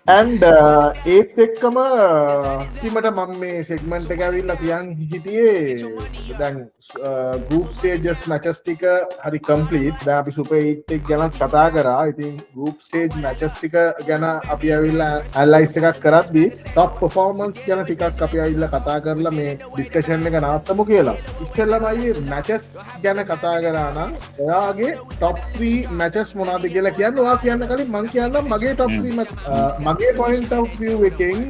and ඒත් එක්කම තිමට මම මේ සෙක්මන්ට් එක ඇවිල්ලා තියන් හිටියේ දැන් ගෲප් ස්ටේජස් මැචස් ටික හරි කම්ප්ලීට්. දැන් අපි සුපර් 8 එක ගැන කතා කරා. ඉතින් ගෲප් ස්ටේජ් මැචස් ටික ගැන අපි ඇවිල්ලා ඇනලයිස් එකක් කරද්දී টপ පර්ෆෝමන්ස් ගැන ටිකක් අපි ඇවිල්ලා කතා කරලා මේ ඩිස්කෂන් එක නවත්තමු කියලා. ඉස්සෙල්ලාම අයියේ මැචස් ගැන කතා කරා නම් ඔයාගේ top 3 මැචස් මොනවද කියලා කියන්න. ඔයා කියන්න කලින් මම කියන්නම් මගේ top 3 මැච්. මගේ point of view එකෙන්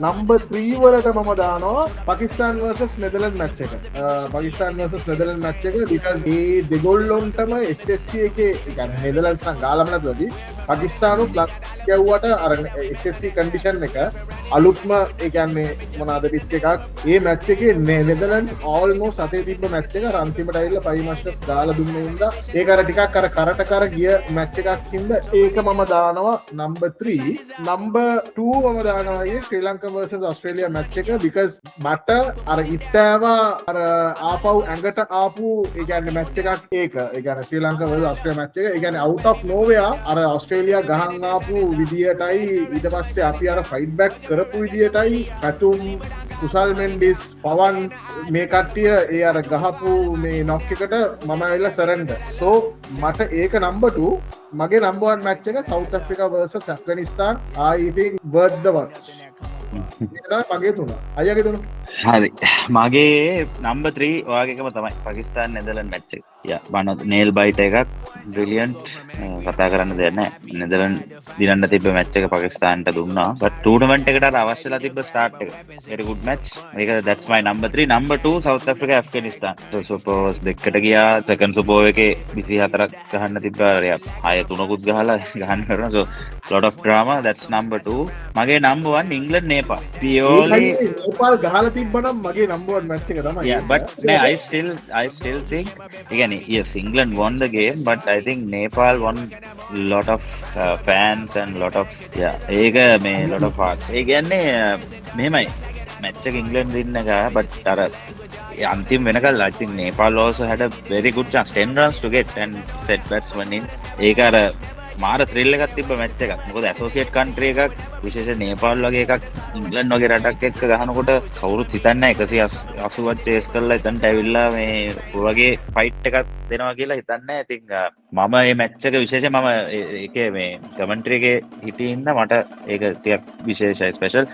number 3 වලට මම දානවා පාකිස්තාන් vs නෙදර්ලන්ඩ් මැච් එක. පාකිස්තාන් vs නෙදර්ලන්ඩ් මැච් එක because මේ දෙගොල්ලොන්ටම SSC එකේ يعني නෙදර්ලන්ඩ්ස් නම් ගාලම නැතුවදී පාකිස්තානුත් ගැව්වට අර SSC කන්ඩිෂන් එක අලුත්ම ඒ කියන්නේ මොනවාද පිච් එකක්. ඒ මැච් එකේ නෙදර්ලන්ඩ්ස් almost අතේ තිබ්බ මැච් එක අන්තිමට ඇවිල්ලා පරිමස්ට් දාලා දුන්නේ හින්දා ඒක අර ටිකක් අර කරට කර ගිය මැච් එකක් හින්දා ඒක මම දානවා number 3. number 2 මම දානවා ශ්‍රී ලංකා vs ඔස්ට්‍රේලියා මැච් එක because මට අර ඉත්තෑවා අර ආපහු ඇඟට ආපු ඒ කියන්නේ මැච් එකක් ඒක. ඒ කියන්නේ ශ්‍රී ලංකා vs ඔස්ට්‍රේලියා මැච් එක. ඒ කියන්නේ out of nowhere අර ඔස්ට්‍රේලියා ගහන් ආපු විදියටයි ඊට පස්සේ අපි අර ෆයිට් බෑක් කරපු විදියටයි පැතුම් කුසල් මෙන්ඩිස් පවන් මේ කට්ටිය ඒ අර ගහපු මේ නොක් එකට මම ඇවිල්ලා සරෙන්ඩර්. so මට ඒක number 2. මගේ number 1 මැච් එක South Africa vs Afghanistan. I think worth the watch. මගේ 3. අයියාගේ 3. හරි. මගේ number 3 ඔයාගේකම තමයි පාකිස්තාන් නෙදර්ලන්ඩ් මැච් එක. බන නේල් බයිට් එකක් බ්‍රිලියන්ට්. කතා කරන්න දෙයක් නැහැ. නෙදර්ලන්ඩ් දිනන්න තිබ්බ මැච් එක පාකිස්තාන්ට දුන්නා. but ටූර්නමන්ට් එකට අර අවශ්‍යලා තිබ්බ ස්ටාර්ට් එක. very good match. මේක that's my number 3. number 2 South Africa Afghanistan. so suppose දෙකට ගියා second suppose එකේ 24ක් ගහන්න තිබ්බා. අය 3කුත් ගහලා ගහන්න කරනවා. so lot of drama. that's number 2. මගේ number 1 England Nepal. purely Nepal ගහලා තිබ්බනම් මගේ number 1 මැච් එක තමයි. yeah but I still think again yes England won the game but I think Nepal won lot of fans and lot of ඒක මේ lot of hearts. ඒ කියන්නේ මෙහෙමයි match එක England win එක but අර අන්තිම වෙනකල් I think Nepal also had a very good chance 10 runs to get and set batsman in. ඒක අර මාර ත්‍රිල් එකක් තිබ්බ මැච් එකක්. මොකද ඇසෝසියේට් කන්ට්‍රි එකක් විශේෂයෙන් නේපාල් වගේ එකක් ඉංග්ලන්ඩ් වගේ රටක් එක්ක ගහනකොට කවුරුත් හිතන්නේ 180ක් චේස් කරලා එතනට ඇවිල්ලා මේ වගේ ෆයිට් එකක් දෙනවා කියලා හිතන්නේ. ඉතින් මම මේ මැච් එක විශේෂයෙන් මම ඒකේ මේ කමෙන්ටරි එකේ හිටින්න මට ඒක ටිකක් විශේෂයි ස්පෙෂල්.